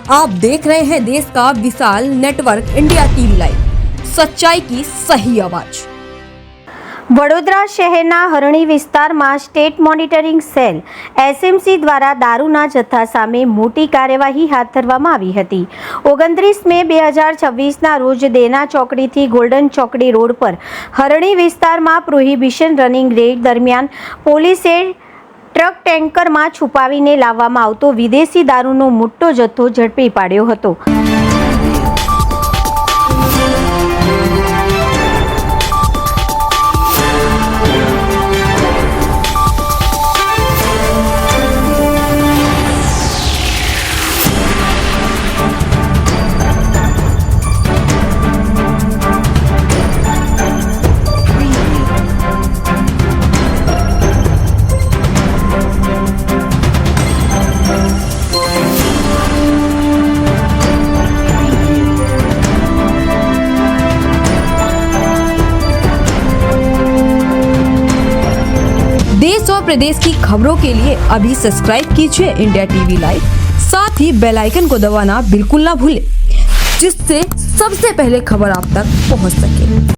आप देख रहे हैं देश का विशाल नेटवर्क इंडिया टीवी लाइव, सच्चाई की सही आवाज। વડોદરા શહેરના હરણી વિસ્તારમાં સ્ટેટ મોનિટરિંગ સેલ એસએમસી દ્વારા દારૂના જથ્થા સામે મોટી કાર્યવાહી હાથ ધરવામાં આવી હતી। 29 મે 2026ના રોજ દેના ચોકડીથી ગોલ્ડન ચોકડી રોડ પર હરણી વિસ્તારમાં પ્રોહિબિશન રનિંગ રેડ દરમિયાન પોલીસે ટ્રક ટેન્કરમાં છુપાવીને લાવવામાં આવતો વિદેશી દારૂનો મોટો જથ્થો ઝડપી પાડ્યો હતો। देश और प्रदेश की खबरों के लिए अभी सब्सक्राइब कीजिए इंडिया टीवी लाइव, साथ ही बेल आइकन को दबाना बिल्कुल ना भूलें, जिससे सबसे पहले खबर आप तक पहुंच सके।